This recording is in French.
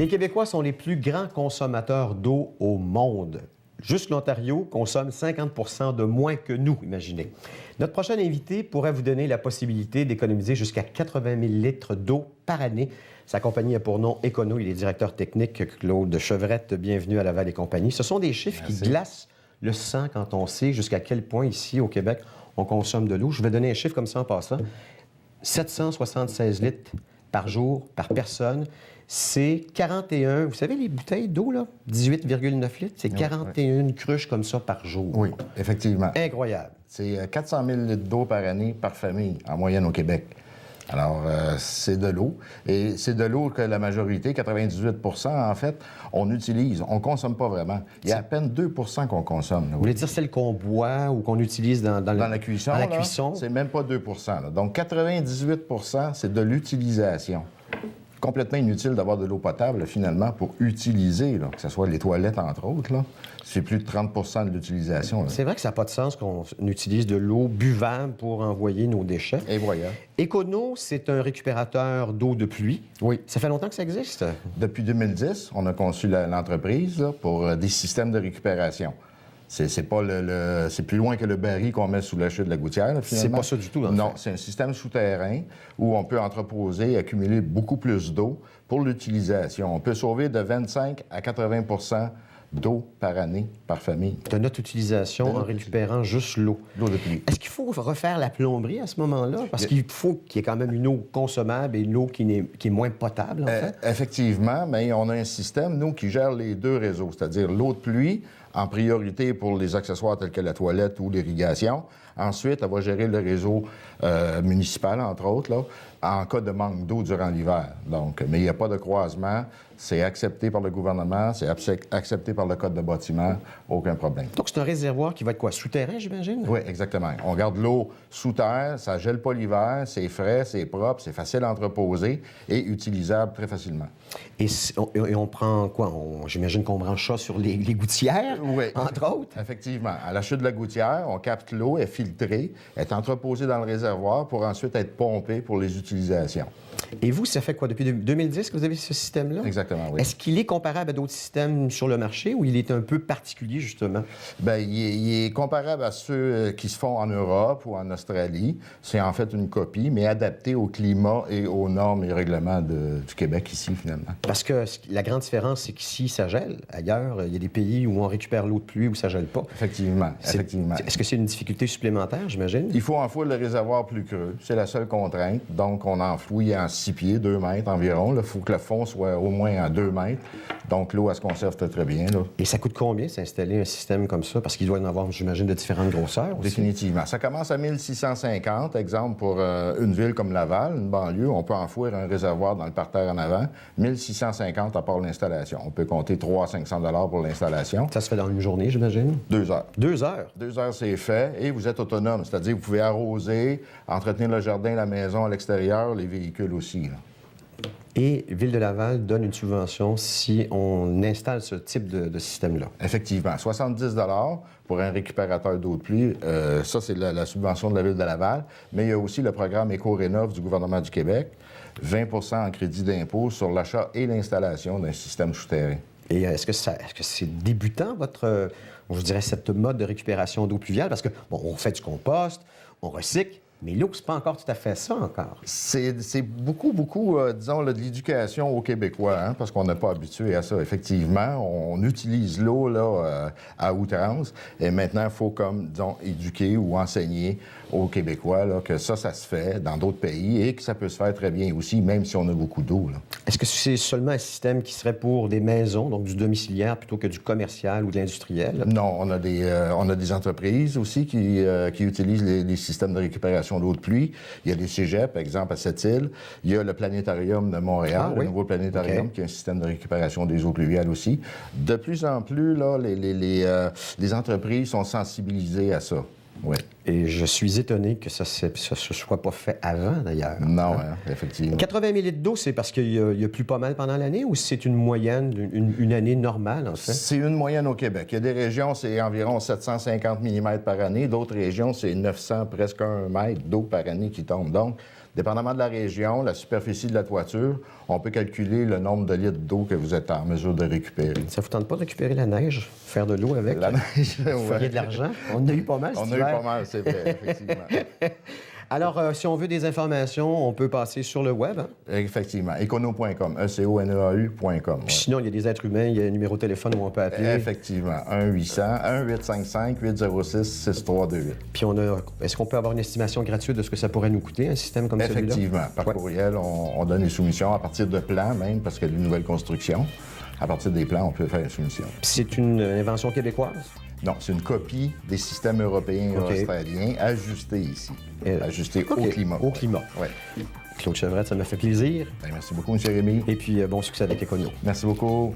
Les Québécois sont les plus grands consommateurs d'eau au monde. Juste l'Ontario consomme 50 de moins que nous, imaginez. Notre prochain invité pourrait vous donner la possibilité d'économiser jusqu'à 80 000 litres d'eau par année. Sa compagnie a pour nom Econo. Il est directeur technique, Claude Chevrette. Bienvenue à Laval et compagnie. Ce sont des chiffres qui glacent le sang quand on sait jusqu'à quel point ici, au Québec, on consomme de l'eau. Je vais donner un chiffre comme ça en passant. 776 litres par jour, par personne. C'est 41, vous savez, les bouteilles d'eau, là, 18,9 litres, c'est 41 cruches comme ça par jour. Oui, effectivement. Incroyable. C'est 400 000 litres d'eau par année par famille, en moyenne au Québec. Alors, c'est de l'eau. Et c'est de l'eau que la majorité, 98 en fait, on utilise. On ne consomme pas vraiment. Il y a à peine 2 qu'on consomme. Vous voulez dire celle qu'on boit ou qu'on utilise dans la cuisson? Dans la cuisson? C'est même pas 2 là. Donc, 98 c'est de l'utilisation. Complètement inutile d'avoir de l'eau potable, finalement, pour utiliser, là, que ce soit les toilettes, entre autres. Là. C'est plus de 30 de l'utilisation. C'est vrai que ça n'a pas de sens qu'on utilise de l'eau buvable pour envoyer nos déchets. Et voilà. Econo, c'est un récupérateur d'eau de pluie. Oui. Ça fait longtemps que ça existe? Depuis 2010, on a conçu l'entreprise là, pour des systèmes de récupération. C'est pas c'est plus loin que le baril qu'on met sous la chute de la gouttière, finalement. C'est pas ça du tout, dans Non, c'est un système souterrain où on peut entreposer et accumuler beaucoup plus d'eau pour l'utilisation. On peut sauver de 25 à 80 d'eau par année, par famille. De notre utilisation en récupérant juste l'eau. L'eau de pluie. Est-ce qu'il faut refaire la plomberie à ce moment-là? Parce qu'il faut qu'il y ait quand même une eau consommable et une eau qui est moins potable, en fait. Effectivement, mais on a un système, nous, qui gère les deux réseaux, c'est-à-dire l'eau de pluie, en priorité pour les accessoires tels que la toilette ou l'irrigation. Ensuite, elle va gérer le réseau municipal, entre autres, là, en cas de manque d'eau durant l'hiver. Donc, mais il n'y a pas de croisement. C'est accepté par le gouvernement, c'est accepté par le Code de bâtiment, aucun problème. Donc, c'est un réservoir qui va être quoi? Souterrain, j'imagine? Oui, exactement. On garde l'eau sous terre, ça gèle pas l'hiver, c'est frais, c'est propre, c'est facile à entreposer et utilisable très facilement. Et on prend quoi? J'imagine qu'on branche ça sur les gouttières, oui, entre autres? Effectivement. À la chute de la gouttière, on capte l'eau, elle est filtrée, elle est entreposée dans le réservoir pour ensuite être pompée pour les utilisations. Et vous, ça fait quoi? Depuis 2010 que vous avez ce système-là? Exactement, oui. Est-ce qu'il est comparable à d'autres systèmes sur le marché ou il est un peu particulier, justement? Bien, il est comparable à ceux qui se font en Europe ou en Australie. C'est en fait une copie, mais adaptée au climat et aux normes et règlements du Québec ici, finalement. Parce que la grande différence, c'est qu'ici, ça gèle. Ailleurs, il y a des pays où on récupère l'eau de pluie où ça gèle pas. Effectivement, effectivement. Est-ce que c'est une difficulté supplémentaire, j'imagine? Il faut enfouir le réservoir plus creux. C'est la seule contrainte. Donc, on enfouit en 6 pieds, 2 mètres environ. Il faut que le fond soit au moins à 2 mètres. Donc, l'eau, elle se conserve très, très bien. Là. Et ça coûte combien, s'installer un système comme ça? Parce qu'il doit y en avoir, j'imagine, de différentes grosseurs aussi. Définitivement. Ça commence à 1650. Exemple, pour une ville comme Laval, une banlieue, on peut enfouir un réservoir dans le parterre en avant. 1650 à part l'installation. On peut compter 300 à 500 pour l'installation. Ça se fait dans une journée, j'imagine? 2 heures. 2 heures? 2 heures, c'est fait. Et vous êtes autonome. C'est-à-dire, vous pouvez arroser, entretenir le jardin, la maison à l'extérieur, les véhicules aussi. Là. Et Ville de Laval donne une subvention si on installe ce type de système-là. Effectivement. 70 pour un récupérateur d'eau de pluie. Ça, c'est la subvention de la Ville de Laval. Mais il y a aussi le programme Éco-Rénov du gouvernement du Québec. 20 en crédit d'impôt sur l'achat et l'installation d'un système souterrain. Et est-ce que c'est débutant, je dirais, cette mode de récupération d'eau pluviale? Parce que, bon, on fait du compost, on recycle, mais l'eau, c'est pas encore tout à fait ça, encore. C'est beaucoup, disons, de l'éducation aux Québécois, hein, parce qu'on n'est pas habitué à ça. Effectivement, on utilise l'eau, là, à outrance. Et maintenant, il faut, comme, disons, éduquer ou enseigner aux Québécois, là, que ça se fait dans d'autres pays et que ça peut se faire très bien aussi, même si on a beaucoup d'eau, là. Est-ce que c'est seulement un système qui serait pour des maisons, donc du domiciliaire, plutôt que du commercial ou de l'industriel? Non, on a des entreprises aussi qui utilisent les systèmes de récupération d'eau de pluie. Il y a des cégeps, par exemple, à Sept-Îles. Il y a le planétarium de Montréal, le nouveau planétarium, qui est un système de récupération des eaux pluviales aussi. De plus en plus, là, les entreprises sont sensibilisées à ça. Oui. Et je suis étonné que ça ne se soit pas fait avant, d'ailleurs. Non, hein, effectivement. 80 000 litres d'eau, c'est parce qu'il y a plu pas mal pendant l'année ou c'est une moyenne, une année normale, en fait? C'est une moyenne au Québec. Il y a des régions, c'est environ 750 mm par année. D'autres régions, c'est 900, presque 1 mètre d'eau par année qui tombe. Donc, dépendamment de la région, la superficie de la toiture, on peut calculer le nombre de litres d'eau que vous êtes en mesure de récupérer. Ça vous tente pas de récupérer la neige, faire de l'eau avec? La neige, Vous feriez de l'argent? On en a eu pas mal, cet On a eu hiver. pas mal, c'est vrai, effectivement. Alors, si on veut des informations, on peut passer sur le web. Hein? Effectivement. Econo.com, ECONEAU.com. Puis sinon, il y a des êtres humains, il y a un numéro de téléphone où on peut appeler. Effectivement. 1-800-1855-806-6328. Puis est-ce qu'on peut avoir une estimation gratuite de ce que ça pourrait nous coûter, un système comme celui-là? Effectivement. Par courriel, on donne une soumission à partir de plans même, parce qu'il y a de nouvelles constructions. À partir des plans, on peut faire une soumission. Puis c'est une invention québécoise? Non, c'est une copie des systèmes européens et OK. australiens ajustés ici. Ajustés OK. au climat. Au climat. Oui. Claude Chevrette, ça m'a fait plaisir. Merci beaucoup, M. Rémy. Et puis, bon succès avec Econio. Merci beaucoup.